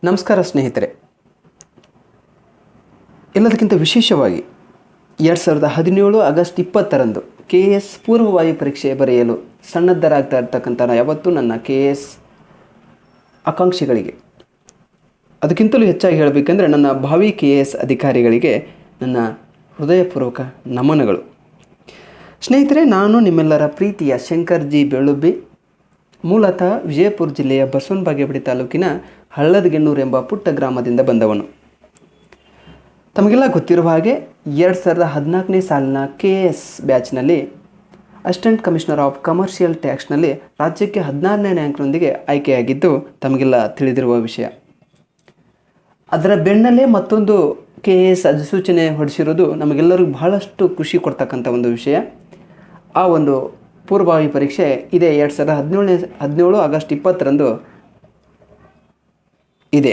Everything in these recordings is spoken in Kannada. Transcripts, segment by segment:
ನಮಸ್ಕಾರ ಸ್ನೇಹಿತರೆ. ಎಲ್ಲದಕ್ಕಿಂತ ವಿಶೇಷವಾಗಿ 2017 ಆಗಸ್ಟ್ 20ರಂದು KS ಪೂರ್ವವಾಯು ಪರೀಕ್ಷೆ ಬರೆಯಲು ಸನ್ನದ್ಧರಾಗ್ತಾ ಇರ್ತಕ್ಕಂಥ ಯಾವತ್ತೂ ನನ್ನ KS ಆಕಾಂಕ್ಷಿಗಳಿಗೆ, ಅದಕ್ಕಿಂತಲೂ ಹೆಚ್ಚಾಗಿ ಹೇಳಬೇಕೆಂದರೆ ನನ್ನ ಭಾವಿ KS ಅಧಿಕಾರಿಗಳಿಗೆ ನನ್ನ ಹೃದಯಪೂರ್ವಕ ನಮನಗಳು. ಸ್ನೇಹಿತರೆ, ನಾನು ನಿಮ್ಮೆಲ್ಲರ ಪ್ರೀತಿಯ ಶಂಕರ್ ಜಿ ಬೆಳುಬ್ಬಿ, ಮೂಲತಃ ವಿಜಯಪುರ ಜಿಲ್ಲೆಯ ಬಸವನಬಾಗೇವಾಡಿ ತಾಲೂಕಿನ ಹಳ್ಳದಗೆಣ್ಣೂರು ಎಂಬ ಪುಟ್ಟ ಗ್ರಾಮದಿಂದ ಬಂದವನು. ತಮಗೆಲ್ಲ ಗೊತ್ತಿರುವ ಹಾಗೆ 2014ನೇ ಸಾಲಿನ KS ಬ್ಯಾಚ್ನಲ್ಲಿ ಅಸಿಸ್ಟೆಂಟ್ ಕಮಿಷನರ್ ಆಫ್ ಕಮರ್ಷಿಯಲ್ ಟ್ಯಾಕ್ಸ್ನಲ್ಲಿ ರಾಜ್ಯಕ್ಕೆ 16ನೇ ರ್ಯಾಂಕ್ನೊಂದಿಗೆ ಆಯ್ಕೆಯಾಗಿದ್ದು ತಮಗೆಲ್ಲ ತಿಳಿದಿರುವ ವಿಷಯ. ಅದರ ಬೆನ್ನಲ್ಲೇ ಮತ್ತೊಂದು KS ಅಧಿಸೂಚನೆ ಹೊರಡಿಸಿರೋದು ನಮಗೆಲ್ಲರಿಗೂ ಬಹಳಷ್ಟು ಖುಷಿ ಕೊಡ್ತಕ್ಕಂಥ ಒಂದು ವಿಷಯ. ಆ ಒಂದು ಪೂರ್ವಭಾವಿ ಪರೀಕ್ಷೆ ಇದೇ 2017 ಆಗಸ್ಟ್ 20ರಂದು ಇದೆ.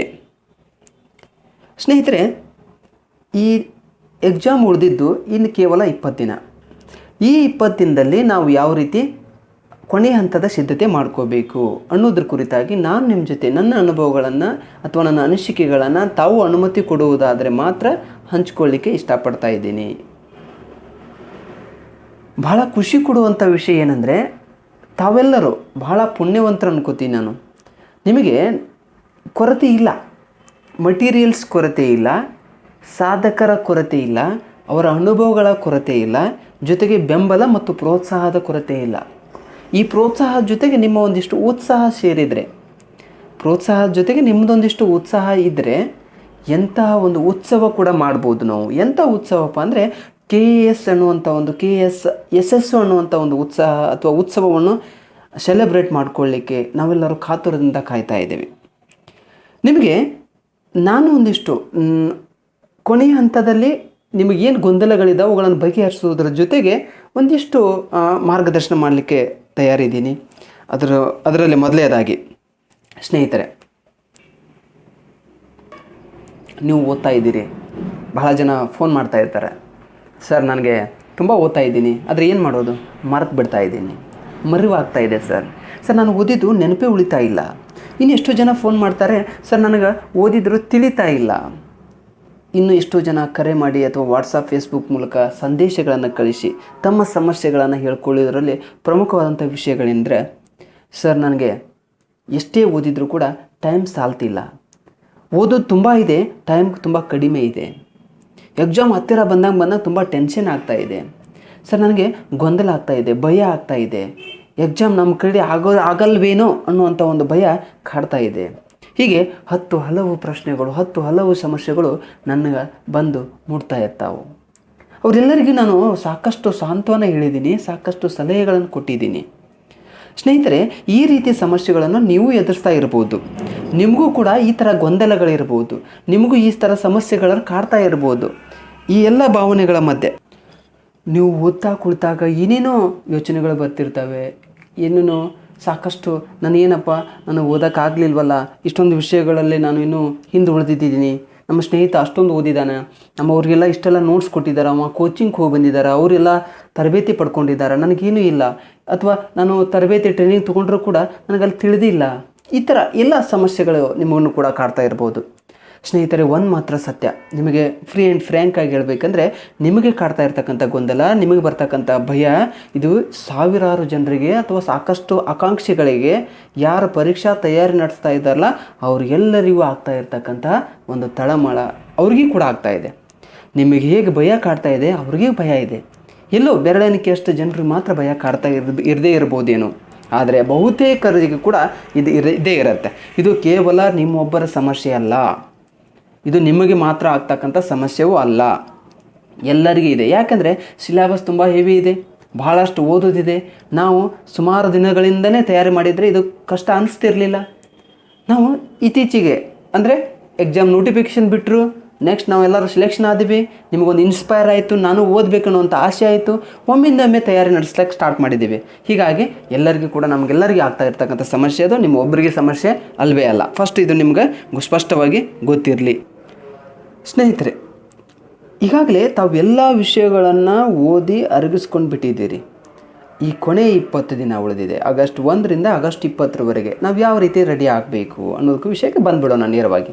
ಸ್ನೇಹಿತರೆ, ಈ ಎಕ್ಸಾಮ್ ಉಳಿದಿದ್ದು ಇನ್ನು ಕೇವಲ 20 ದಿನ. ಈ 20 ದಿನದಲ್ಲಿ ನಾವು ಯಾವ ರೀತಿ ಕೊನೆಯ ಹಂತದ ಸಿದ್ಧತೆ ಮಾಡ್ಕೋಬೇಕು ಅನ್ನೋದ್ರ ಕುರಿತಾಗಿ ನಾನು ನಿಮ್ಮ ಜೊತೆ ನನ್ನ ಅನುಭವಗಳನ್ನು ಅಥವಾ ನನ್ನ ಅನಿಸಿಕೆಗಳನ್ನು ತಾವು ಅನುಮತಿ ಕೊಡುವುದಾದರೆ ಮಾತ್ರ ಹಂಚ್ಕೊಳ್ಳಿಕ್ಕೆ ಇಷ್ಟಪಡ್ತಾ ಇದ್ದೀನಿ. ಬಹಳ ಖುಷಿ ಕೊಡುವಂಥ ವಿಷಯ ಏನಂದರೆ, ತಾವೆಲ್ಲರೂ ಬಹಳ ಪುಣ್ಯವಂತರು ಅನ್ಕೋತೀನಿ ನಾನು. ನಿಮಗೆ ಕೊರತೆ ಇಲ್ಲ, ಮಟೀರಿಯಲ್ಸ್ ಕೊರತೆ ಇಲ್ಲ, ಸಾಧಕರ ಕೊರತೆ ಇಲ್ಲ, ಅವರ ಅನುಭವಗಳ ಕೊರತೆ ಇಲ್ಲ, ಜೊತೆಗೆ ಬೆಂಬಲ ಮತ್ತು ಪ್ರೋತ್ಸಾಹದ ಕೊರತೆ ಇಲ್ಲ. ಈ ಪ್ರೋತ್ಸಾಹದ ಜೊತೆಗೆ ನಿಮ್ಮ ಒಂದಿಷ್ಟು ಉತ್ಸಾಹ ಸೇರಿದರೆ, ಪ್ರೋತ್ಸಾಹದ ಜೊತೆಗೆ ನಿಮ್ಮದೊಂದಿಷ್ಟು ಉತ್ಸಾಹ ಇದ್ದರೆ ಎಂತಹ ಒಂದು ಉತ್ಸವ ಕೂಡ ಮಾಡ್ಬೋದು ನಾವು. ಎಂಥ ಉತ್ಸವಪ್ಪ ಅಂದರೆ KS ಅನ್ನುವಂಥ ಒಂದು KS ಯಶಸ್ಸು ಅನ್ನುವಂಥ ಒಂದು ಉತ್ಸಾಹ ಅಥವಾ ಉತ್ಸವವನ್ನು ಸೆಲೆಬ್ರೇಟ್ ಮಾಡಿಕೊಳ್ಳಿಕ್ಕೆ ನಾವೆಲ್ಲರೂ ಕಾತುರದಿಂದ ಕಾಯ್ತಾ ಇದ್ದೇವೆ. ನಿಮಗೆ ನಾನು ಒಂದಿಷ್ಟು ಕೊನೆಯ ಹಂತದಲ್ಲಿ ನಿಮಗೇನು ಗೊಂದಲಗಳಿದ್ದಾವೆ ಅವುಗಳನ್ನು ಬಗೆಹರಿಸೋದ್ರ ಜೊತೆಗೆ ಒಂದಿಷ್ಟು ಮಾರ್ಗದರ್ಶನ ಮಾಡಲಿಕ್ಕೆ ತಯಾರಿದ್ದೀನಿ. ಅದರಲ್ಲಿ ಮೊದಲನೇದಾಗಿ ಸ್ನೇಹಿತರೆ, ನೀವು ಓದ್ತಾ ಇದ್ದೀರಿ. ಬಹಳ ಜನ ಫೋನ್ ಮಾಡ್ತಾ ಇರ್ತಾರೆ, ಸರ್ ನನಗೆ ತುಂಬ ಓದ್ತಾ ಇದ್ದೀನಿ, ಆದರೆ ಏನು ಮಾಡೋದು, ಮರೆತು ಬಿಡ್ತಾ ಇದ್ದೀನಿ, ಮರೆವಾಗ್ತಾ ಇದೆ ಸರ್ ನಾನು ಓದಿದ್ದು ನೆನಪೇ ಉಳಿತಾ ಇಲ್ಲ. ಇನ್ನು ಎಷ್ಟೋ ಜನ ಫೋನ್ ಮಾಡ್ತಾರೆ, ಸರ್ ನನಗೆ ಓದಿದ್ರು ತಿಳಿತಾ ಇಲ್ಲ. ಇನ್ನು ಎಷ್ಟೋ ಜನ ಕರೆ ಮಾಡಿ ಅಥವಾ ವಾಟ್ಸಪ್ ಫೇಸ್ಬುಕ್ ಮೂಲಕ ಸಂದೇಶಗಳನ್ನು ಕಳಿಸಿ ತಮ್ಮ ಸಮಸ್ಯೆಗಳನ್ನು ಹೇಳ್ಕೊಳ್ಳೋದ್ರಲ್ಲಿ ಪ್ರಮುಖವಾದಂಥ ವಿಷಯಗಳೆಂದರೆ, ಸರ್ ನನಗೆ ಎಷ್ಟೇ ಓದಿದರೂ ಕೂಡ ಟೈಮ್ ಸಾಲ್ತಿಲ್ಲ, ಓದೋದು ತುಂಬ ಇದೆ, ಟೈಮ್ ತುಂಬ ಕಡಿಮೆ ಇದೆ, ಎಕ್ಸಾಮ್ ಹತ್ತಿರ ಬಂದಾಗ ತುಂಬ ಟೆನ್ಷನ್ ಆಗ್ತಾಯಿದೆ ಸರ್, ನನಗೆ ಗೊಂದಲ ಆಗ್ತಾಯಿದೆ, ಭಯ ಆಗ್ತಾಯಿದೆ, ಎಕ್ಸಾಮ್ ನಮ್ಮ ಕಡೆ ಆಗಲ್ವೇನೋ ಅನ್ನುವಂಥ ಒಂದು ಭಯ ಕಾಡ್ತಾ ಇದೆ. ಹೀಗೆ 10 ಹಲವು ಪ್ರಶ್ನೆಗಳು, 10 ಹಲವು ಸಮಸ್ಯೆಗಳು ನನಗೆ ಬಂದು ಮುಟ್ತಾ ಇರ್ತಾವೆ. ಅವರೆಲ್ಲರಿಗೂ ನಾನು ಸಾಕಷ್ಟು ಸಾಂತ್ವನ ಹೇಳಿದ್ದೀನಿ, ಸಾಕಷ್ಟು ಸಲಹೆಗಳನ್ನು ಕೊಟ್ಟಿದ್ದೀನಿ. ಸ್ನೇಹಿತರೆ, ಈ ರೀತಿಯ ಸಮಸ್ಯೆಗಳನ್ನು ನೀವು ಎದುರಿಸ್ತಾ ಇರ್ಬೋದು. ನಿಮಗೂ ಕೂಡ ಈ ಥರ ಗೊಂದಲಗಳಿರ್ಬೋದು, ನಿಮಗೂ ಈ ಥರ ಸಮಸ್ಯೆಗಳನ್ನು ಕಾಡ್ತಾ ಇರ್ಬೋದು. ಈ ಎಲ್ಲ ಭಾವನೆಗಳ ಮಧ್ಯೆ ನೀವು ಓದ್ತಾ ಕುಳಿತಾಗ ಏನೇನೋ ಯೋಚನೆಗಳು ಬರ್ತಿರ್ತವೆ. ಏನೇನೋ ಸಾಕಷ್ಟು ನಾನು ಓದೋಕ್ಕಾಗಲಿಲ್ವಲ್ಲ, ಇಷ್ಟೊಂದು ವಿಷಯಗಳಲ್ಲಿ ನಾನು ಇನ್ನೂ ಹಿಂದೆ ಉಳಿದಿದ್ದೀನಿ, ನಮ್ಮ ಸ್ನೇಹಿತ ಅಷ್ಟೊಂದು ಓದಿದ್ದಾನೆ, ಅವ್ರಿಗೆಲ್ಲ ಇಷ್ಟೆಲ್ಲ ನೋಟ್ಸ್ ಕೊಟ್ಟಿದ್ದಾರೆ, ಅವ ಕೋಚಿಂಗ್ ಹೋಗಿ ಬಂದಿದ್ದಾರೆ, ಅವರೆಲ್ಲ ತರಬೇತಿ ಪಡ್ಕೊಂಡಿದ್ದಾರೆ, ನನಗೇನೂ ಇಲ್ಲ, ಅಥವಾ ನಾನು ತರಬೇತಿ ಟ್ರೈನಿಂಗ್ ತೊಗೊಂಡ್ರೂ ಕೂಡ ನನಗಲ್ಲಿ ತಿಳಿದಿಲ್ಲ. ಈ ಥರ ಎಲ್ಲ ಸಮಸ್ಯೆಗಳು ನಿಮ್ಮನ್ನು ಕೂಡ ಕಾಡ್ತಾ ಇರ್ಬೋದು. ಸ್ನೇಹಿತರೆ, ಒಂದು ಮಾತ್ರ ಸತ್ಯ, ನಿಮಗೆ ಫ್ರೀ ಆ್ಯಂಡ್ ಫ್ರ್ಯಾಂಕಾಗಿ ಹೇಳಬೇಕಂದ್ರೆ, ನಿಮಗೆ ಕಾಡ್ತಾ ಇರ್ತಕ್ಕಂಥ ಗೊಂದಲ, ನಿಮಗೆ ಬರ್ತಕ್ಕಂಥ ಭಯ, ಇದು ಸಾವಿರಾರು ಜನರಿಗೆ ಅಥವಾ ಸಾಕಷ್ಟು ಆಕಾಂಕ್ಷಿಗಳಿಗೆ ಯಾರು ಪರೀಕ್ಷಾ ತಯಾರಿ ನಡೆಸ್ತಾ ಇದ್ದಾರಲ್ಲ ಅವ್ರಿಗೆಲ್ಲರಿಗೂ ಆಗ್ತಾ ಇರ್ತಕ್ಕಂಥ ಒಂದು ತಳಮಳ ಅವ್ರಿಗೂ ಕೂಡ ಆಗ್ತಾ ಇದೆ. ನಿಮಗೆ ಹೇಗೆ ಭಯ ಕಾಡ್ತಾ ಇದೆ ಅವ್ರಿಗೂ ಭಯ ಇದೆ. ಎಲ್ಲೋ ಬೆರಳೆಣಿಕೆ ಅಷ್ಟು ಜನರಿಗೆ ಮಾತ್ರ ಭಯ ಕಾಡ್ತಾ ಇರದೇ ಇರ್ಬೋದೇನೋ, ಆದರೆ ಬಹುತೇಕರಿಗೆ ಕೂಡ ಇದೇ ಇರುತ್ತೆ. ಇದು ಕೇವಲ ನಿಮ್ಮೊಬ್ಬರ ಸಮಸ್ಯೆ ಅಲ್ಲ, ಇದು ನಿಮಗೆ ಮಾತ್ರ ಆಗ್ತಕ್ಕಂಥ ಸಮಸ್ಯೆಯೂ ಅಲ್ಲ, ಎಲ್ಲರಿಗೂ ಇದೆ. ಯಾಕಂದರೆ ಸಿಲೆಬಸ್ ತುಂಬ ಹೆವಿ ಇದೆ, ಬಹಳಷ್ಟು ಓದೋದಿದೆ. ನಾವು ಸುಮಾರು ದಿನಗಳಿಂದನೇ ತಯಾರಿ ಮಾಡಿದರೆ ಇದು ಕಷ್ಟ ಅನಿಸ್ತಿರಲಿಲ್ಲ. ನಾವು ಇತ್ತೀಚೆಗೆ ಅಂದರೆ ಎಕ್ಸಾಮ್ ನೋಟಿಫಿಕೇಷನ್ ಬಿಟ್ಟರು, ನೆಕ್ಸ್ಟ್ ನಾವೆಲ್ಲರೂ ಸೆಲೆಕ್ಷನ್ ಆದ್ವಿ, ನಿಮಗೊಂದು ಇನ್ಸ್ಪೈರ್ ಆಯಿತು, ನಾನು ಓದಬೇಕನ್ನುವಂಥ ಆಸೆ ಆಯಿತು, ಒಮ್ಮಿಂದೊಮ್ಮೆ ತಯಾರಿ ನಡೆಸ್ಲಿಕ್ಕೆ ಸ್ಟಾರ್ಟ್ ಮಾಡಿದ್ದೀವಿ. ಹೀಗಾಗಿ ಎಲ್ಲರಿಗೂ ಕೂಡ ನಮಗೆಲ್ಲರಿಗೂ ಆಗ್ತಾ ಇರ್ತಕ್ಕಂಥ ಸಮಸ್ಯೆ ಅದು ನಿಮ್ಮ ಒಬ್ಬರಿಗೆ ಸಮಸ್ಯೆ ಅಲ್ವೇ ಅಲ್ಲ. ಫಸ್ಟ್ ಇದು ನಿಮ್ಗೆ ಸ್ಪಷ್ಟವಾಗಿ ಗೊತ್ತಿರಲಿ. ಸ್ನೇಹಿತರೆ, ಈಗಾಗಲೇ ತಾವು ಎಲ್ಲ ವಿಷಯಗಳನ್ನು ಓದಿ ಅರಗಿಸ್ಕೊಂಡು ಬಿಟ್ಟಿದ್ದೀರಿ. ಈ ಕೊನೆ 20 ದಿನ ಉಳಿದಿದೆ, ಆಗಸ್ಟ್ 1ರಿಂದ ಆಗಸ್ಟ್ 20ರವರೆಗೆ ನಾವು ಯಾವ ರೀತಿ ರೆಡಿ ಆಗಬೇಕು ಅನ್ನೋದಕ್ಕೆ ವಿಷಯಕ್ಕೆ ಬಂದುಬಿಡೋಣ ನೇರವಾಗಿ.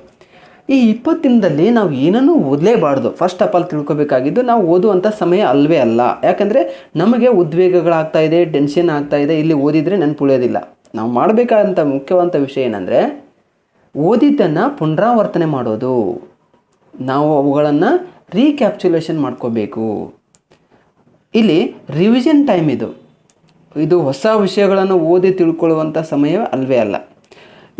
ಈ 20 ದಿನದಲ್ಲಿ ನಾವು ಏನನ್ನೂ ಓದಲೇಬಾರ್ದು. ಫಸ್ಟ್ ಆಫ್ ಆಲ್ ತಿಳ್ಕೊಬೇಕಾಗಿದ್ದು ನಾವು ಓದುವಂಥ ಸಮಯ ಅಲ್ಲವೇ ಅಲ್ಲ. ಯಾಕಂದರೆ ನಮಗೆ ಉದ್ವೇಗಗಳಾಗ್ತಾ ಇದೆ, ಟೆನ್ಷನ್ ಆಗ್ತಾ ಇದೆ, ಇಲ್ಲಿ ಓದಿದರೆ ನೆನಪುಳಿಯೋದಿಲ್ಲ. ನಾವು ಮಾಡಬೇಕಾದಂಥ ಮುಖ್ಯವಾದಂಥ ವಿಷಯ ಏನಂದರೆ ಓದಿದ್ದನ್ನು ಪುನರಾವರ್ತನೆ ಮಾಡೋದು. ನಾವು ಅವುಗಳನ್ನು ರೀಕ್ಯಾಪ್ಚುಲೇಷನ್ ಮಾಡ್ಕೋಬೇಕು. ಇಲ್ಲಿ ರಿವಿಷನ್ ಟೈಮ್ ಇದು ಹೊಸ ವಿಷಯಗಳನ್ನು ಓದಿ ತಿಳ್ಕೊಳ್ಳುವಂಥ ಸಮಯ ಅಲ್ಲವೇ ಅಲ್ಲ.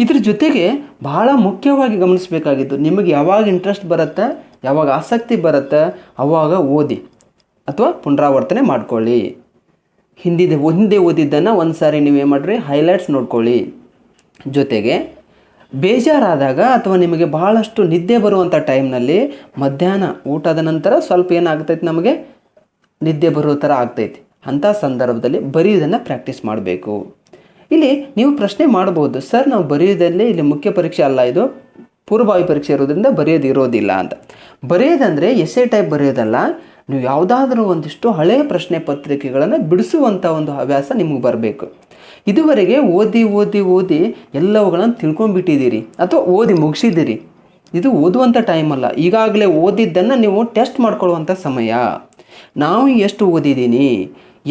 ಇದ್ರ ಜೊತೆಗೆ ಬಹಳ ಮುಖ್ಯವಾಗಿ ಗಮನಿಸಬೇಕಾಗಿದ್ದು, ನಿಮಗೆ ಯಾವಾಗ ಇಂಟ್ರೆಸ್ಟ್ ಬರುತ್ತೆ, ಯಾವಾಗ ಆಸಕ್ತಿ ಬರುತ್ತೆ ಆವಾಗ ಓದಿ ಅಥವಾ ಪುನರಾವರ್ತನೆ ಮಾಡ್ಕೊಳ್ಳಿ. ಹಿಂದೆ ಓದಿದ್ದನ್ನು ಒಂದು ಸಾರಿ ನೀವೇನು ಮಾಡಿರಿ, ಹೈಲೈಟ್ಸ್ ನೋಡ್ಕೊಳ್ಳಿ. ಜೊತೆಗೆ ಬೇಜಾರಾದಾಗ ಅಥವಾ ನಿಮಗೆ ಬಹಳಷ್ಟು ನಿದ್ದೆ ಬರುವಂಥ ಟೈಮ್ನಲ್ಲಿ ಮಧ್ಯಾಹ್ನ ಊಟದ ನಂತರ ಸ್ವಲ್ಪ ಏನಾಗ್ತೈತೆ, ನಮಗೆ ನಿದ್ದೆ ಬರೋ ಥರ ಆಗ್ತೈತಿ. ಅಂಥ ಸಂದರ್ಭದಲ್ಲಿ ಬರೆಯೋದನ್ನು ಪ್ರಾಕ್ಟೀಸ್ ಮಾಡಬೇಕು. ಇಲ್ಲಿ ನೀವು ಪ್ರಶ್ನೆ ಮಾಡ್ಬೋದು, ಸರ್ ನಾವು ಬರೆಯೋದಲ್ಲೇ ಇಲ್ಲಿ ಮುಖ್ಯ ಪರೀಕ್ಷೆ ಅಲ್ಲ, ಇದು ಪೂರ್ವಭಾವಿ ಪರೀಕ್ಷೆ ಇರೋದ್ರಿಂದ ಇರೋದಿಲ್ಲ ಅಂತ. ಬರೆಯೋದಂದರೆ ಎಸ್ಸೆ ಟೈಪ್ ಬರೆಯೋದಲ್ಲ, ನೀವು ಯಾವುದಾದ್ರೂ ಒಂದಿಷ್ಟು ಹಳೆಯ ಪ್ರಶ್ನೆ ಪತ್ರಿಕೆಗಳನ್ನು ಬಿಡಿಸುವಂಥ ಒಂದು ಹವ್ಯಾಸ ನಿಮಗೆ ಬರಬೇಕು. ಇದುವರೆಗೆ ಓದಿ ಎಲ್ಲವುಗಳನ್ನು ತಿಳ್ಕೊಂಡ್ಬಿಟ್ಟಿದ್ದೀರಿ ಅಥವಾ ಓದಿ ಮುಗಿಸಿದ್ದೀರಿ. ಇದು ಓದುವಂಥ ಟೈಮ್ ಅಲ್ಲ, ಈಗಾಗಲೇ ಓದಿದ್ದನ್ನು ನೀವು ಟೆಸ್ಟ್ ಮಾಡ್ಕೊಳ್ಳುವಂಥ ಸಮಯ. ನಾವು ಎಷ್ಟು ಓದಿದ್ದೀನಿ,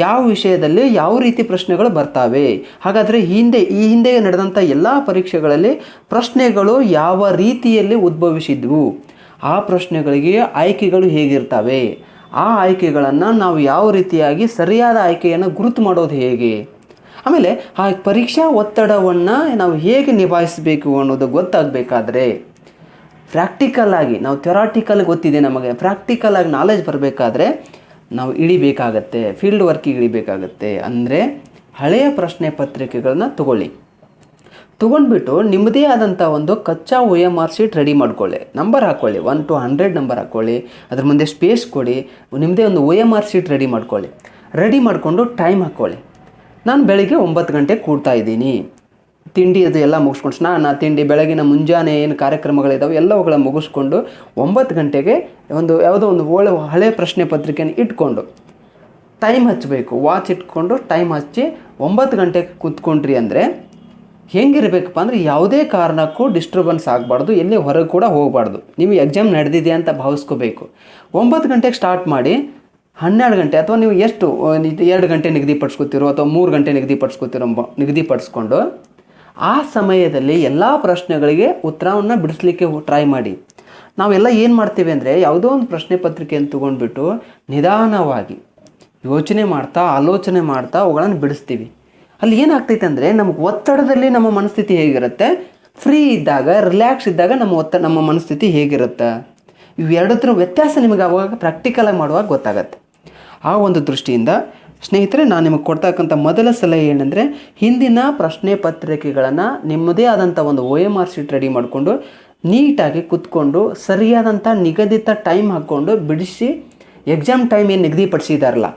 ಯಾವ ವಿಷಯದಲ್ಲಿ ಯಾವ ರೀತಿ ಪ್ರಶ್ನೆಗಳು ಬರ್ತಾವೆ, ಹಾಗಾದರೆ ಈ ಹಿಂದೆ ನಡೆದಂಥ ಎಲ್ಲ ಪರೀಕ್ಷೆಗಳಲ್ಲಿ ಪ್ರಶ್ನೆಗಳು ಯಾವ ರೀತಿಯಲ್ಲಿ ಉದ್ಭವಿಸಿದ್ವು, ಆ ಪ್ರಶ್ನೆಗಳಿಗೆ ಆಯ್ಕೆಗಳು ಹೇಗಿರ್ತವೆ, ಆ ಆಯ್ಕೆಗಳನ್ನು ನಾವು ಯಾವ ರೀತಿಯಾಗಿ ಸರಿಯಾದ ಆಯ್ಕೆಯನ್ನು ಗುರುತು ಮಾಡೋದು ಹೇಗೆ, ಆಮೇಲೆ ಆ ಪರೀಕ್ಷಾ ಒತ್ತಡವನ್ನು ನಾವು ಹೇಗೆ ನಿಭಾಯಿಸಬೇಕು ಅನ್ನೋದು ಗೊತ್ತಾಗಬೇಕಾದ್ರೆ ಪ್ರಾಕ್ಟಿಕಲ್ ಆಗಿ, ನಾವು ಥಿಯರಾಟಿಕಲ್ ಗೊತ್ತಿದೆ ನಮಗೆ, ಪ್ರಾಕ್ಟಿಕಲ್ ಆಗಿ ನಾಲೆಜ್ ಬರಬೇಕಾದ್ರೆ ನಾವು ಇಳಿಬೇಕಾಗತ್ತೆ, ಫೀಲ್ಡ್ ವರ್ಕಿಗೆ ಇಳಿಬೇಕಾಗತ್ತೆ. ಅಂದರೆ ಹಳೆಯ ಪ್ರಶ್ನೆ ಪತ್ರಿಕೆಗಳನ್ನ ತೊಗೊಂಡ್ಬಿಟ್ಟು ನಿಮ್ಮದೇ ಆದಂಥ ಒಂದು ಕಚ್ಚಾ OMR ಶೀಟ್ ರೆಡಿ ಮಾಡ್ಕೊಳ್ಳಿ. ನಂಬರ್ ಹಾಕ್ಕೊಳ್ಳಿ, 1 to 100 ನಂಬರ್ ಹಾಕ್ಕೊಳ್ಳಿ, ಅದ್ರ ಮುಂದೆ ಸ್ಪೇಸ್ ಕೊಡಿ, ನಿಮ್ಮದೇ ಒಂದು OMR ಶೀಟ್ ರೆಡಿ ಮಾಡ್ಕೊಳ್ಳಿ. ರೆಡಿ ಮಾಡಿಕೊಂಡು ಟೈಮ್ ಹಾಕ್ಕೊಳ್ಳಿ. ನಾನು ಬೆಳಿಗ್ಗೆ 9 ಗಂಟೆಗೆ ಕೂಡ್ತಾ ಇದ್ದೀನಿ, ತಿಂಡಿ ಅದು ಎಲ್ಲ ಮುಗಿಸ್ಕೊಂಡು, ಸ್ನಾನ ತಿಂಡಿ ಬೆಳಗಿನ ಮುಂಜಾನೆ ಏನು ಕಾರ್ಯಕ್ರಮಗಳಿದ್ದಾವೆ ಎಲ್ಲವುಗಳ ಮುಗಿಸ್ಕೊಂಡು 9 ಗಂಟೆಗೆ ಯಾವುದೋ ಒಂದು ಹಳೆ ಪ್ರಶ್ನೆ ಪತ್ರಿಕೆಯನ್ನು ಇಟ್ಕೊಂಡು ಟೈಮ್ ಹಚ್ಚಬೇಕು. ವಾಚ್ ಇಟ್ಕೊಂಡು ಟೈಮ್ ಹಚ್ಚಿ 9 ಗಂಟೆಗೆ ಕೂತ್ಕೊಂಡ್ರಿ ಅಂದರೆ ಹೆಂಗಿರಬೇಕಪ್ಪ ಅಂದರೆ ಯಾವುದೇ ಕಾರಣಕ್ಕೂ ಡಿಸ್ಟರ್ಬೆನ್ಸ್ ಆಗಬಾರ್ದು, ಎಲ್ಲಿ ಹೊರಗೆ ಕೂಡ ಹೋಗಬಾರ್ದು. ನೀವು ಎಕ್ಸಾಮ್ ನಡೆದಿದೆ ಅಂತ ಭಾವಿಸ್ಕೋಬೇಕು. 9 ಗಂಟೆಗೆ ಸ್ಟಾರ್ಟ್ ಮಾಡಿ 12 ಗಂಟೆ ಅಥವಾ ನೀವು ಎಷ್ಟು 2 ಗಂಟೆ ನಿಗದಿಪಡಿಸ್ಕೊತಿರೋ ಅಥವಾ 3 ಗಂಟೆ ನಿಗದಿಪಡಿಸ್ಕೊಂಡು ಆ ಸಮಯದಲ್ಲಿ ಎಲ್ಲ ಪ್ರಶ್ನೆಗಳಿಗೆ ಉತ್ತರವನ್ನು ಬಿಡಿಸ್ಲಿಕ್ಕೆ ಟ್ರೈ ಮಾಡಿ. ನಾವೆಲ್ಲ ಏನು ಮಾಡ್ತೀವಿ ಅಂದರೆ ಯಾವುದೋ ಒಂದು ಪ್ರಶ್ನೆ ಪತ್ರಿಕೆಯನ್ನು ತೊಗೊಂಡ್ಬಿಟ್ಟು ನಿಧಾನವಾಗಿ ಆಲೋಚನೆ ಮಾಡ್ತಾ ಅವುಗಳನ್ನು ಬಿಡಿಸ್ತೀವಿ. ಅಲ್ಲಿ ಏನಾಗ್ತೈತೆ ಅಂದರೆ ನಮಗೆ ಒತ್ತಡದಲ್ಲಿ ನಮ್ಮ ಮನಸ್ಥಿತಿ ಹೇಗಿರುತ್ತೆ, ಫ್ರೀ ಇದ್ದಾಗ ರಿಲ್ಯಾಕ್ಸ್ ಇದ್ದಾಗ ನಮ್ಮ ಮನಸ್ಥಿತಿ ಹೇಗಿರುತ್ತೆ, ಇವೆರಡರ ವ್ಯತ್ಯಾಸ ನಿಮಗೆ ಅವಾಗ ಪ್ರಾಕ್ಟಿಕಲಾಗಿ ಮಾಡುವಾಗ ಗೊತ್ತಾಗತ್ತೆ. ಆ ಒಂದು ದೃಷ್ಟಿಯಿಂದ ಸ್ನೇಹಿತರೆ, ನಾನು ನಿಮಗೆ ಕೊಡ್ತಕ್ಕಂಥ ಮೊದಲ ಸಲಹೆ ಏನಂದರೆ ಹಿಂದಿನ ಪ್ರಶ್ನೆ ಪತ್ರಿಕೆಗಳನ್ನು ನಿಮ್ಮದೇ ಆದಂಥ ಒಂದು OMR ಶೀಟ್ ರೆಡಿ ಮಾಡಿಕೊಂಡು ನೀಟಾಗಿ ಕೂತ್ಕೊಂಡು ಸರಿಯಾದಂಥ ನಿಗದಿತ ಟೈಮ್ ಹಾಕ್ಕೊಂಡು ಬಿಡಿಸಿ, ಎಕ್ಸಾಮ್ ಟೈಮ್ ಏನು ನಿಗದಿಪಡಿಸಿದಾರಲ್ಲ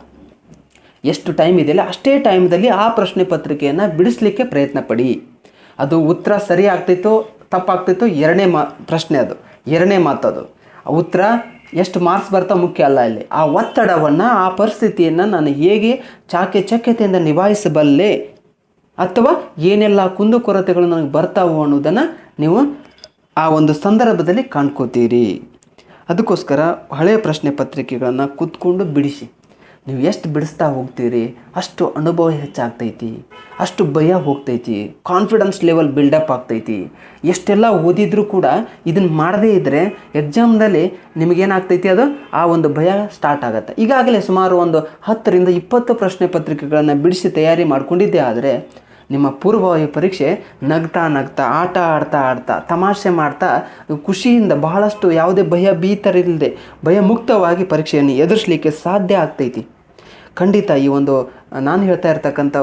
ಎಷ್ಟು ಟೈಮ್ ಇದೆಯಲ್ಲ ಅಷ್ಟೇ ಟೈಮ್ದಲ್ಲಿ ಆ ಪ್ರಶ್ನೆ ಪತ್ರಿಕೆಯನ್ನು ಬಿಡಿಸ್ಲಿಕ್ಕೆ ಪ್ರಯತ್ನ ಪಡಿ. ಅದು ಉತ್ತರ ಸರಿ ಆಗ್ತಿತ್ತು ತಪ್ಪಾಗ್ತಿತ್ತು ಎರಡನೇ ಮಾತದು. ಉತ್ತರ ಎಷ್ಟು ಮಾರ್ಕ್ಸ್ ಬರ್ತಾ ಮುಖ್ಯ ಅಲ್ಲ. ಇಲ್ಲಿ ಆ ಒತ್ತಡವನ್ನು, ಆ ಪರಿಸ್ಥಿತಿಯನ್ನು ನಾನು ಹೇಗೆ ಚಾಕಚಕ್ಯತೆಯಿಂದ ನಿಭಾಯಿಸಬಲ್ಲೆ ಅಥವಾ ಏನೆಲ್ಲ ಕುಂದುಕೊರತೆಗಳು ನನಗೆ ಬರ್ತಾವೋ ಅನ್ನೋದನ್ನು ನೀವು ಆ ಒಂದು ಸಂದರ್ಭದಲ್ಲಿ ಕಾಣ್ಕೋತೀರಿ. ಅದಕ್ಕೋಸ್ಕರ ಹಳೆಯ ಪ್ರಶ್ನೆ ಪತ್ರಿಕೆಗಳನ್ನು ಕೂತ್ಕೊಂಡು ಬಿಡಿಸಿ. ನೀವು ಎಷ್ಟು ಬಿಡಿಸ್ತಾ ಹೋಗ್ತೀರಿ ಅಷ್ಟು ಅನುಭವ ಹೆಚ್ಚಾಗ್ತೈತಿ, ಅಷ್ಟು ಭಯ ಹೋಗ್ತೈತಿ, ಕಾನ್ಫಿಡೆನ್ಸ್ ಲೆವೆಲ್ ಬಿಲ್ಡಪ್ ಆಗ್ತೈತಿ. ಎಷ್ಟೆಲ್ಲ ಓದಿದ್ರೂ ಕೂಡ ಇದನ್ನು ಮಾಡದೇ ಇದ್ದರೆ ಎಕ್ಸಾಮ್ನಲ್ಲಿ ನಿಮಗೇನಾಗ್ತೈತಿ, ಅದು ಆ ಒಂದು ಭಯ ಸ್ಟಾರ್ಟ್ ಆಗುತ್ತೆ. ಈಗಾಗಲೇ ಸುಮಾರು ಒಂದು 10ರಿಂದ 20 ಪ್ರಶ್ನೆ ಪತ್ರಿಕೆಗಳನ್ನು ಬಿಡಿಸಿ ತಯಾರಿ ಮಾಡಿಕೊಂಡಿದ್ದೇ ಆದರೆ ನಿಮ್ಮ ಪೂರ್ವಭಾವಿ ಪರೀಕ್ಷೆ ನಗ್ತಾ ಆಟ ಆಡ್ತಾ ತಮಾಷೆ ಮಾಡ್ತಾ ಖುಷಿಯಿಂದ ಬಹಳಷ್ಟು ಯಾವುದೇ ಭಯಭೀತರಿಲ್ಲದೆ ಭಯಮುಕ್ತವಾಗಿ ಪರೀಕ್ಷೆಯನ್ನು ಎದುರಿಸಲಿಕ್ಕೆ ಸಾಧ್ಯ ಆಗ್ತೈತಿ. ಖಂಡಿತ ಈ ಒಂದು ನಾನು ಹೇಳ್ತಾ ಇರ್ತಕ್ಕಂಥ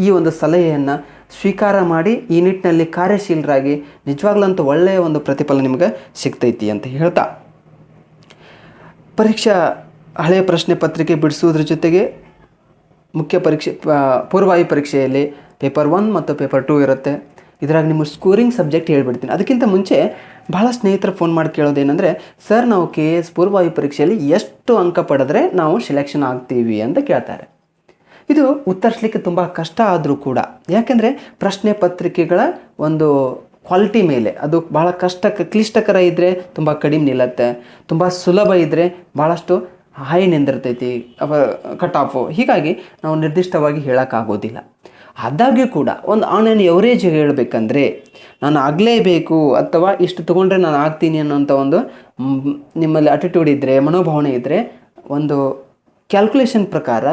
ಈ ಒಂದು ಸಲಹೆಯನ್ನು ಸ್ವೀಕಾರ ಮಾಡಿ ಈ ನಿಟ್ಟಿನಲ್ಲಿ ಕಾರ್ಯಶೀಲರಾಗಿ ನಿಜವಾಗ್ಲಂತೂ ಒಳ್ಳೆಯ ಒಂದು ಪ್ರತಿಫಲ ನಿಮಗೆ ಸಿಗ್ತೈತಿ ಅಂತ ಹೇಳ್ತಾ, ಹಳೆಯ ಪ್ರಶ್ನೆ ಪತ್ರಿಕೆ ಬಿಡಿಸುವುದ್ರ ಜೊತೆಗೆ ಮುಖ್ಯ ಪರೀಕ್ಷೆ ಪೂರ್ವಭಾವಿ ಪರೀಕ್ಷೆಯಲ್ಲಿ ಪೇಪರ್ 1 ಮತ್ತು ಪೇಪರ್ 2 ಇರುತ್ತೆ. ಇದ್ರಾಗ ನಿಮ್ಮ ಸ್ಕೋರಿಂಗ್ ಸಬ್ಜೆಕ್ಟ್ ಹೇಳ್ಬಿಡ್ತೀನಿ. ಅದಕ್ಕಿಂತ ಮುಂಚೆ ಭಾಳ ಸ್ನೇಹಿತರು ಫೋನ್ ಮಾಡಿ ಕೇಳೋದೇನೆಂದರೆ, ಸರ್ ನಾವು KS ಪೂರ್ವಭಾವಿ ಪರೀಕ್ಷೆಯಲ್ಲಿ ಎಷ್ಟು ಅಂಕ ಪಡೆದ್ರೆ ನಾವು ಸೆಲೆಕ್ಷನ್ ಆಗ್ತೀವಿ ಅಂತ ಕೇಳ್ತಾರೆ. ಇದು ಉತ್ತರಿಸಲಿಕ್ಕೆ ತುಂಬ ಕಷ್ಟ ಆದರೂ ಕೂಡ, ಯಾಕೆಂದರೆ ಪ್ರಶ್ನೆ ಪತ್ರಿಕೆಗಳ ಒಂದು ಕ್ವಾಲಿಟಿ ಮೇಲೆ ಅದು ಭಾಳ ಕ್ಲಿಷ್ಟಕರ ಇದ್ದರೆ ತುಂಬ ಕಡಿಮೆ ನಿಲ್ಲತ್ತೆ, ತುಂಬ ಸುಲಭ ಇದ್ದರೆ ಭಾಳಷ್ಟು ಹೈ ನಿಂದಿರ್ತೈತಿ ಕಟ್ ಆಫು. ಹೀಗಾಗಿ ನಾವು ನಿರ್ದಿಷ್ಟವಾಗಿ ಹೇಳೋಕ್ಕಾಗೋದಿಲ್ಲ. ಆದಾಗ್ಯೂ ಕೂಡ ಒಂದು ಆನ್ಲೈನ್ ಎವರೇಜ್ ಹೇಳಬೇಕಂದ್ರೆ ನಾನು ಆಗಲೇಬೇಕು ಅಥವಾ ಇಷ್ಟು ತೊಗೊಂಡ್ರೆ ನಾನು ಆಗ್ತೀನಿ ಅನ್ನೋಂಥ ಒಂದು ನಿಮ್ಮಲ್ಲಿ ಅಟಿಟ್ಯೂಡ್ ಇದ್ದರೆ, ಮನೋಭಾವನೆ ಇದ್ದರೆ, ಒಂದು ಕ್ಯಾಲ್ಕುಲೇಷನ್ ಪ್ರಕಾರ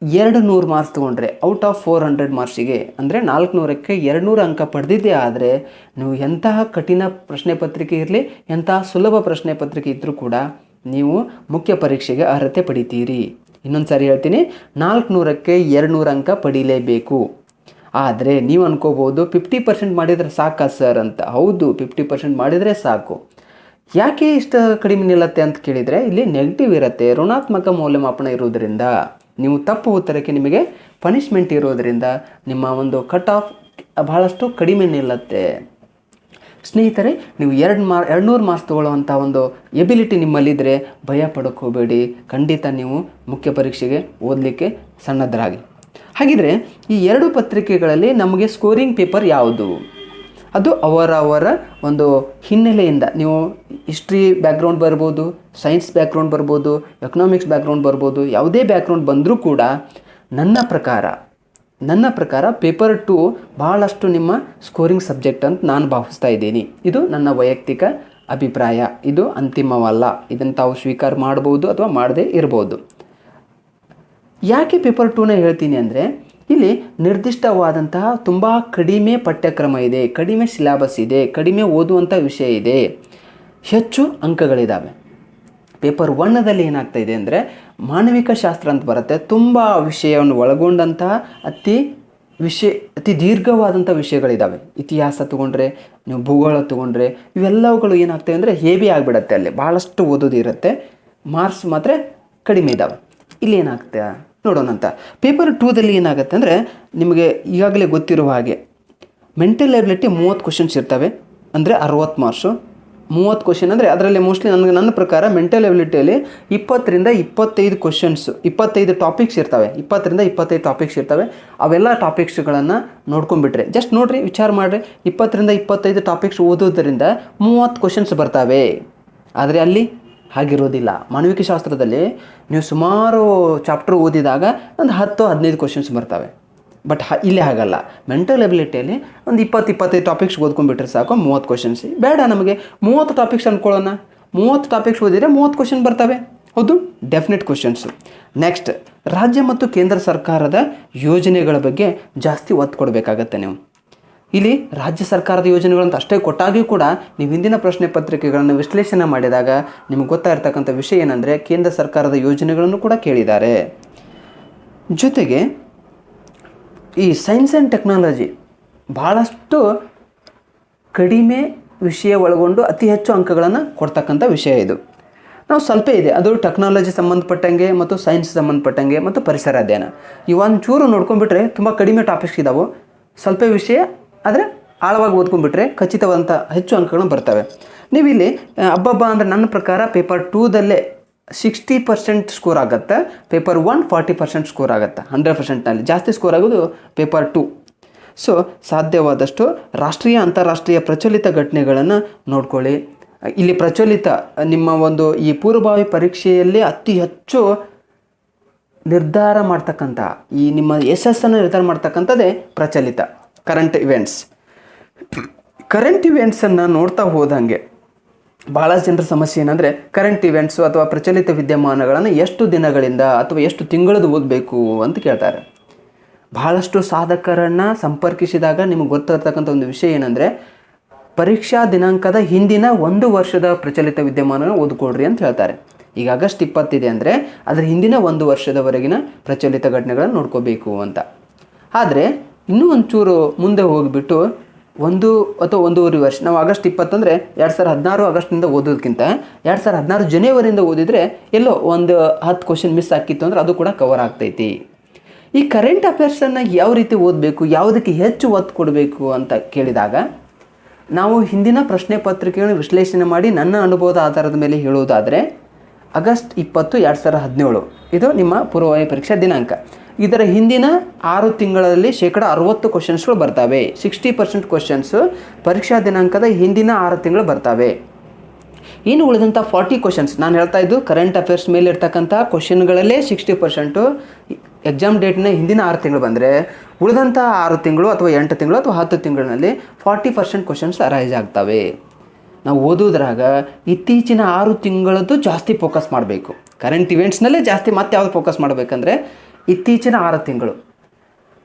200 ಮಾರ್ಕ್ಸ್ ತೊಗೊಂಡ್ರೆ ಔಟ್ ಆಫ್ 400 ಮಾರ್ಕ್ಸಿಗೆ ಅಂದರೆ 400ಕ್ಕೆ 200 ಅಂಕ ಪಡೆದಿದ್ದೇ ಆದರೆ ನೀವು ಎಂತಹ ಕಠಿಣ ಪ್ರಶ್ನೆ ಪತ್ರಿಕೆ ಇರಲಿ, ಎಂತಹ ಸುಲಭ ಪ್ರಶ್ನೆ ಪತ್ರಿಕೆ ಇದ್ದರೂ ಕೂಡ ನೀವು ಮುಖ್ಯ ಪರೀಕ್ಷೆಗೆ ಅರ್ಹತೆ ಪಡಿತೀರಿ. ಇನ್ನೊಂದು ಸಾರಿ ಹೇಳ್ತೀನಿ, 400ಕ್ಕೆ 200 ಅಂಕ ಪಡೀಲೇಬೇಕು. ಆದರೆ ನೀವು ಅನ್ಕೋಬೋದು 50% ಮಾಡಿದರೆ ಸಾಕಾ ಸರ್ ಅಂತ. ಹೌದು, 50% ಮಾಡಿದರೆ ಸಾಕು. ಯಾಕೆ ಇಷ್ಟು ಕಡಿಮೆ ನಿಲ್ಲತ್ತೆ ಅಂತ ಕೇಳಿದರೆ, ಇಲ್ಲಿ ನೆಗೆಟಿವ್ ಇರುತ್ತೆ, ಋಣಾತ್ಮಕ ಮೌಲ್ಯಮಾಪನ ಇರೋದರಿಂದ, ನೀವು ತಪ್ಪು ಉತ್ತರಕ್ಕೆ ನಿಮಗೆ ಪನಿಷ್ಮೆಂಟ್ ಇರೋದರಿಂದ ನಿಮ್ಮ ಒಂದು ಕಟ್ ಆಫ್ ಬಹಳಷ್ಟು ಕಡಿಮೆ ನಿಲ್ಲತ್ತೆ. ಸ್ನೇಹಿತರೆ, ನೀವು 200 ಮಾರ್ಕ್ಸ್ ತೊಗೊಳ್ಳುವಂಥ ಒಂದು ಎಬಿಲಿಟಿ ನಿಮ್ಮಲ್ಲಿದ್ದರೆ ಭಯ ಪಡೋಕ್ಕೆ ಹೋಗಬೇಡಿ. ಖಂಡಿತ ನೀವು ಮುಖ್ಯ ಪರೀಕ್ಷೆಗೆ ಓದಲಿಕ್ಕೆ ಸನ್ನದ್ಧರಾಗಿ. ಹಾಗಿದ್ರೆ ಈ 2 ಪತ್ರಿಕೆಗಳಲ್ಲಿ ನಮಗೆ ಸ್ಕೋರಿಂಗ್ ಪೇಪರ್ ಯಾವುದು? ಅದು ಅವರ ಒಂದು ಹಿನ್ನೆಲೆಯಿಂದ, ನೀವು ಹಿಸ್ಟ್ರಿ ಬ್ಯಾಕ್ಗ್ರೌಂಡ್ ಬರ್ಬೋದು, ಸೈನ್ಸ್ ಬ್ಯಾಕ್ಗ್ರೌಂಡ್ ಬರ್ಬೋದು, ಎಕನಾಮಿಕ್ಸ್ ಬ್ಯಾಕ್ಗ್ರೌಂಡ್ ಬರ್ಬೋದು, ಯಾವುದೇ ಬ್ಯಾಕ್ಗ್ರೌಂಡ್ ಬಂದರೂ ಕೂಡ ನನ್ನ ಪ್ರಕಾರ ಪೇಪರ್ 2 ಭಾಳಷ್ಟು ನಿಮ್ಮ ಸ್ಕೋರಿಂಗ್ ಸಬ್ಜೆಕ್ಟ್ ಅಂತ ನಾನು ಭಾವಿಸ್ತಾ ಇದ್ದೀನಿ. ಇದು ನನ್ನ ವೈಯಕ್ತಿಕ ಅಭಿಪ್ರಾಯ, ಇದು ಅಂತಿಮವಲ್ಲ. ಇದನ್ನು ತಾವು ಸ್ವೀಕಾರ ಮಾಡ್ಬೋದು ಅಥವಾ ಮಾಡದೇ ಇರ್ಬೋದು. ಯಾಕೆ ಪೇಪರ್ 2ನ ಹೇಳ್ತೀನಿ ಅಂದರೆ, ಇಲ್ಲಿ ನಿರ್ದಿಷ್ಟವಾದಂತಹ ತುಂಬ ಕಡಿಮೆ ಪಠ್ಯಕ್ರಮ ಇದೆ, ಕಡಿಮೆ ಸಿಲೆಬಸ್ ಇದೆ, ಕಡಿಮೆ ಓದುವಂಥ ವಿಷಯ ಇದೆ, ಹೆಚ್ಚು ಅಂಕಗಳಿದ್ದಾವೆ. ಪೇಪರ್ 1ದಲ್ಲಿ ಏನಾಗ್ತಾಯಿದೆ ಅಂದರೆ, ಮಾನವಿಕ ಶಾಸ್ತ್ರ ಅಂತ ಬರುತ್ತೆ, ತುಂಬ ವಿಷಯವನ್ನು ಒಳಗೊಂಡಂತಹ ಅತಿ ದೀರ್ಘವಾದಂಥ ವಿಷಯಗಳಿದ್ದಾವೆ. ಇತಿಹಾಸ ತೊಗೊಂಡ್ರೆ, ನೀವು ಭೂಗೋಳ ತೊಗೊಂಡ್ರೆ, ಇವೆಲ್ಲವುಗಳು ಏನಾಗ್ತವೆ ಅಂದರೆ ಹೇವಿ ಆಗಿಬಿಡತ್ತೆ. ಅಲ್ಲಿ ಭಾಳಷ್ಟು ಓದೋದಿರುತ್ತೆ, ಮಾರ್ಕ್ಸ್ ಮಾತ್ರ ಕಡಿಮೆ ಇದ್ದಾವೆ. ಇಲ್ಲಿ ಏನಾಗ್ತದೆ ನೋಡೋಣ ಅಂತ. ಪೇಪರ್ 2ದಲ್ಲಿ ಏನಾಗುತ್ತೆ ಅಂದರೆ, ನಿಮಗೆ ಈಗಾಗಲೇ ಗೊತ್ತಿರುವ ಹಾಗೆ ಮೆಂಟಲ್ ಎಬಿಲಿಟಿ 30 ಕ್ವಶನ್ಸ್ ಇರ್ತವೆ, ಅಂದರೆ 60 ಮಾರ್ಕ್ಸು. 30 ಕ್ವಶನ್ ಅಂದರೆ ಅದರಲ್ಲಿ ಮೋಸ್ಟ್ಲಿ ನನ್ನ ಪ್ರಕಾರ ಮೆಂಟಲ್ ಎಬಿಲಿಟಿಯಲ್ಲಿ 20 ರಿಂದ 25 ಕ್ವಶನ್ಸು, 25 ಟಾಪಿಕ್ಸ್ ಇರ್ತವೆ, 20 ರಿಂದ 25 ಟಾಪಿಕ್ಸ್ ಇರ್ತವೆ. ಅವೆಲ್ಲ ಟಾಪಿಕ್ಸ್ಗಳನ್ನು ನೋಡ್ಕೊಂಡ್ಬಿಟ್ರೆ, ಜಸ್ಟ್ ನೋಡಿರಿ, ವಿಚಾರ ಮಾಡಿರಿ, 20 ರಿಂದ 25 ಟಾಪಿಕ್ಸ್ ಓದೋದ್ರಿಂದ 30 ಕ್ವಶನ್ಸ್ ಬರ್ತವೆ. ಆದರೆ ಅಲ್ಲಿ ಹಾಗಿರೋದಿಲ್ಲ. ಮಾನವಿಕ ಶಾಸ್ತ್ರದಲ್ಲಿ ನೀವು ಸುಮಾರು ಚಾಪ್ಟರ್ ಓದಿದಾಗ ಒಂದು 10-15 ಕ್ವಶನ್ಸ್ ಬರ್ತವೆ. ಬಟ್ ಇಲ್ಲೇ ಹಾಗಲ್ಲ. ಮೆಂಟಲ್ ಎಬಿಲಿಟಿಯಲ್ಲಿ ಒಂದು 20-25 ಟಾಪಿಕ್ಸ್ ಓದ್ಕೊಂಡ್ಬಿಟ್ರೆ ಸಾಕು, 30 ಕ್ವಶನ್ಸ್ ಬೇಡ. ನಮಗೆ 30 ಟಾಪಿಕ್ಸ್ ಅಂದ್ಕೊಳ್ಳೋಣ, 30 ಟಾಪಿಕ್ಸ್ ಓದಿದರೆ 30 ಕ್ವಶನ್ ಬರ್ತವೆ. ಹೌದು, ಡೆಫಿನೆಟ್ ಕ್ವಶನ್ಸು. ನೆಕ್ಸ್ಟ್, ರಾಜ್ಯ ಮತ್ತು ಕೇಂದ್ರ ಸರ್ಕಾರದ ಯೋಜನೆಗಳ ಬಗ್ಗೆ ಜಾಸ್ತಿ ಒತ್ತು ಕೊಡಬೇಕಾಗತ್ತೆ ನೀವು. ಇಲ್ಲಿ ರಾಜ್ಯ ಸರ್ಕಾರದ ಯೋಜನೆಗಳಂತ ಅಷ್ಟೇ ಕೊಟ್ಟಾಗಿಯೂ ಕೂಡ ನೀವು ಹಿಂದಿನ ಪ್ರಶ್ನೆ ಪತ್ರಿಕೆಗಳನ್ನು ವಿಶ್ಲೇಷಣೆ ಮಾಡಿದಾಗ ನಿಮಗೆ ಗೊತ್ತಾಗಿರ್ತಕ್ಕಂಥ ವಿಷಯ ಏನಂದರೆ, ಕೇಂದ್ರ ಸರ್ಕಾರದ ಯೋಜನೆಗಳನ್ನು ಕೂಡ ಕೇಳಿದ್ದಾರೆ. ಜೊತೆಗೆ ಈ ಸೈನ್ಸ್ ಆ್ಯಂಡ್ ಟೆಕ್ನಾಲಜಿ ಭಾಳಷ್ಟು ಕಡಿಮೆ ವಿಷಯ ಒಳಗೊಂಡು ಅತಿ ಹೆಚ್ಚು ಅಂಕಗಳನ್ನು ಕೊಡ್ತಕ್ಕಂಥ ವಿಷಯ ಇದು. ನಾವು ಸ್ವಲ್ಪ ಇದೆ, ಅದು ಟೆಕ್ನಾಲಜಿ ಸಂಬಂಧಪಟ್ಟಂಗೆ ಮತ್ತು ಸೈನ್ಸ್ ಸಂಬಂಧಪಟ್ಟಂಗೆ ಮತ್ತು ಪರಿಸರ ಅಧ್ಯಯನ, ಒಂದು ಚೂರು ನೋಡ್ಕೊಂಡ್ಬಿಟ್ರೆ ತುಂಬ ಕಡಿಮೆ ಟಾಪಿಕ್ಸ್ ಇದ್ದಾವೆ. ಸ್ವಲ್ಪ ವಿಷಯ ಆದರೆ ಆಳವಾಗಿ ಓದ್ಕೊಂಡ್ಬಿಟ್ರೆ ಖಚಿತವಾದಂಥ ಹೆಚ್ಚು ಅಂಕಗಳು ಬರ್ತವೆ. ನೀವು ಇಲ್ಲಿ ಹಬ್ಬ ಅಂದರೆ ನನ್ನ ಪ್ರಕಾರ ಪೇಪರ್ 2ದಲ್ಲೇ 60% ಸ್ಕೋರ್ ಆಗುತ್ತೆ, ಪೇಪರ್ 1 40% ಸ್ಕೋರ್ ಆಗುತ್ತೆ. 100%ನಲ್ಲಿ ಜಾಸ್ತಿ ಸ್ಕೋರ್ ಆಗೋದು ಪೇಪರ್ 2. ಸೊ ಸಾಧ್ಯವಾದಷ್ಟು ರಾಷ್ಟ್ರೀಯ ಅಂತಾರಾಷ್ಟ್ರೀಯ ಪ್ರಚಲಿತ ಘಟನೆಗಳನ್ನು ನೋಡ್ಕೊಳ್ಳಿ. ಇಲ್ಲಿ ಪ್ರಚಲಿತ ನಿಮ್ಮ ಒಂದು ಈ ಪೂರ್ವಭಾವಿ ಪರೀಕ್ಷೆಯಲ್ಲಿ ಅತಿ ಹೆಚ್ಚು ನಿರ್ಧಾರ ಮಾಡ್ತಕ್ಕಂಥ, ಈ ನಿಮ್ಮ ಯಶಸ್ಸನ್ನು ನಿರ್ಧಾರ ಮಾಡ್ತಕ್ಕಂಥದ್ದೇ ಪ್ರಚಲಿತ, ಕರೆಂಟ್ ಇವೆಂಟ್ಸನ್ನು ನೋಡ್ತಾ ಹೋದಂಗೆ ಭಾಳಷ್ಟು ಜನರ ಸಮಸ್ಯೆ ಏನಂದರೆ, ಕರೆಂಟ್ ಇವೆಂಟ್ಸು ಅಥವಾ ಪ್ರಚಲಿತ ವಿದ್ಯಮಾನಗಳನ್ನು ಎಷ್ಟು ದಿನಗಳಿಂದ ಅಥವಾ ಎಷ್ಟು ತಿಂಗಳದ್ದು ಓದಬೇಕು ಅಂತ ಕೇಳ್ತಾರೆ. ಭಾಳಷ್ಟು ಸಾಧಕರನ್ನು ಸಂಪರ್ಕಿಸಿದಾಗ ನಿಮಗೆ ಗೊತ್ತಿರ್ತಕ್ಕಂಥ ಒಂದು ವಿಷಯ ಏನಂದರೆ, ಪರೀಕ್ಷಾ ದಿನಾಂಕದ ಹಿಂದಿನ 1 ವರ್ಷದ ಪ್ರಚಲಿತ ವಿದ್ಯಮಾನ ಓದ್ಕೊಳ್ರಿ ಅಂತ ಹೇಳ್ತಾರೆ. ಈಗ ಆಗಸ್ಟ್ 20 ಇದೆ ಅಂದರೆ ಅದರ ಹಿಂದಿನ 1 ವರ್ಷದವರೆಗಿನ ಪ್ರಚಲಿತ ಘಟನೆಗಳನ್ನು ನೋಡ್ಕೋಬೇಕು ಅಂತ. ಆದರೆ ಇನ್ನೂ ಒಂಚೂರು ಮುಂದೆ ಹೋಗಿಬಿಟ್ಟು 1 ಅಥವಾ 1.5 ವರ್ಷ, ನಾವು ಆಗಸ್ಟ್ 20 ಅಂದರೆ 2016 ಆಗಸ್ಟ್ನಿಂದ ಓದೋದಕ್ಕಿಂತ 2016 ಜನವರಿಯಿಂದ ಓದಿದರೆ ಎಲ್ಲೋ ಒಂದು 10 ಕ್ವಶನ್ ಮಿಸ್ ಆಗಿತ್ತು ಅಂದರೆ ಅದು ಕೂಡ ಕವರ್ ಆಗ್ತೈತಿ. ಈ ಕರೆಂಟ್ ಅಫೇರ್ಸನ್ನು ಯಾವ ರೀತಿ ಓದಬೇಕು, ಯಾವುದಕ್ಕೆ ಹೆಚ್ಚು ಒತ್ತು ಕೊಡಬೇಕು ಅಂತ ಕೇಳಿದಾಗ, ನಾವು ಹಿಂದಿನ ಪ್ರಶ್ನೆ ಪತ್ರಿಕೆಗಳನ್ನು ವಿಶ್ಲೇಷಣೆ ಮಾಡಿ ನನ್ನ ಅನುಭವದ ಆಧಾರದ ಮೇಲೆ ಹೇಳುವುದಾದರೆ ಆಗಸ್ಟ್ 20, 2017 ಇದು ನಿಮ್ಮ ಪೂರ್ವಭಾವಿ ಪರೀಕ್ಷಾ ದಿನಾಂಕ. ಇದರ ಹಿಂದಿನ 6 ತಿಂಗಳಲ್ಲಿ 60% ಕ್ವಶನ್ಸ್ಗಳು ಬರ್ತವೆ. 60% ಕ್ವಶನ್ಸು ಪರೀಕ್ಷಾ ದಿನಾಂಕದ ಹಿಂದಿನ 6 ತಿಂಗಳು ಬರ್ತವೆ. ಇನ್ನು ಉಳಿದಂಥ 40 ಕ್ವಶನ್ಸ್, ನಾನು ಹೇಳ್ತಾ ಇದ್ದು ಕರೆಂಟ್ ಅಫೇರ್ಸ್ ಮೇಲೆ ಇರ್ತಕ್ಕಂಥ ಕ್ವಶನ್ಗಳಲ್ಲೇ 60% ಎಕ್ಸಾಮ್ ಡೇಟ್ನ ಹಿಂದಿನ 6 ತಿಂಗಳು ಬಂದರೆ, ಉಳಿದಂಥ 6 ತಿಂಗಳು ಅಥವಾ 8 ತಿಂಗಳು ಅಥವಾ 10 ತಿಂಗಳಿನಲ್ಲಿ 40% ಕ್ವಶನ್ಸ್ ಅರೈಸ್ ಆಗ್ತವೆ. ನಾವು ಓದೋದ್ರಾಗ ಇತ್ತೀಚಿನ 6 ತಿಂಗಳದ್ದು ಜಾಸ್ತಿ ಫೋಕಸ್ ಮಾಡಬೇಕು. ಕರೆಂಟ್ ಇವೆಂಟ್ಸ್ನಲ್ಲೇ ಜಾಸ್ತಿ ಮತ್ತೆ ಯಾವುದು ಫೋಕಸ್ ಮಾಡಬೇಕಂದ್ರೆ ಇತ್ತೀಚಿನ 6 ತಿಂಗಳು,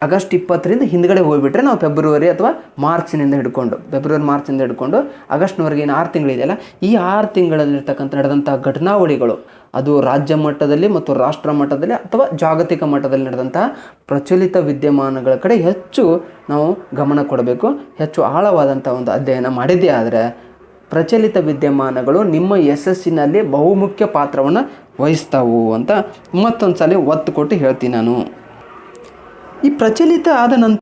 ಆಗಸ್ಟ್ 20ರಿಂದ ಹಿಂದ್ಗಡೆ ಹೋಗ್ಬಿಟ್ರೆ ನಾವು ಫೆಬ್ರವರಿ ಅಥವಾ ಮಾರ್ಚ್ನಿಂದ ಹಿಡ್ಕೊಂಡು ಆಗಸ್ಟ್ನವರೆಗೆ ಏನು 6 ತಿಂಗಳಿದೆಯಲ್ಲ, ಈ 6 ತಿಂಗಳಲ್ಲಿರ್ತಕ್ಕಂಥ ನಡೆದಂಥ ಘಟನಾವಳಿಗಳು, ಅದು ರಾಜ್ಯ ಮಟ್ಟದಲ್ಲಿ ಮತ್ತು ರಾಷ್ಟ್ರ ಮಟ್ಟದಲ್ಲಿ ಅಥವಾ ಜಾಗತಿಕ ಮಟ್ಟದಲ್ಲಿ ನಡೆದಂತಹ ಪ್ರಚಲಿತ ವಿದ್ಯಮಾನಗಳ ಕಡೆ ಹೆಚ್ಚು ನಾವು ಗಮನ ಕೊಡಬೇಕು. ಹೆಚ್ಚು ಆಳವಾದಂಥ ಒಂದು ಅಧ್ಯಯನ ಮಾಡಿದ್ದೇ ಆದರೆ ಪ್ರಚಲಿತ ವಿದ್ಯಮಾನಗಳು ನಿಮ್ಮ ಯಶಸ್ಸಿನಲ್ಲಿ ಬಹುಮುಖ್ಯ ಪಾತ್ರವನ್ನು ವಹಿಸ್ತಾವು ಅಂತ ಮತ್ತೊಂದು ಸಲ ಒತ್ತು ಕೊಟ್ಟು ಹೇಳ್ತೀನಿ ನಾನು. ಈ ಪ್ರಚಲಿತ ಆದ ನಂತರ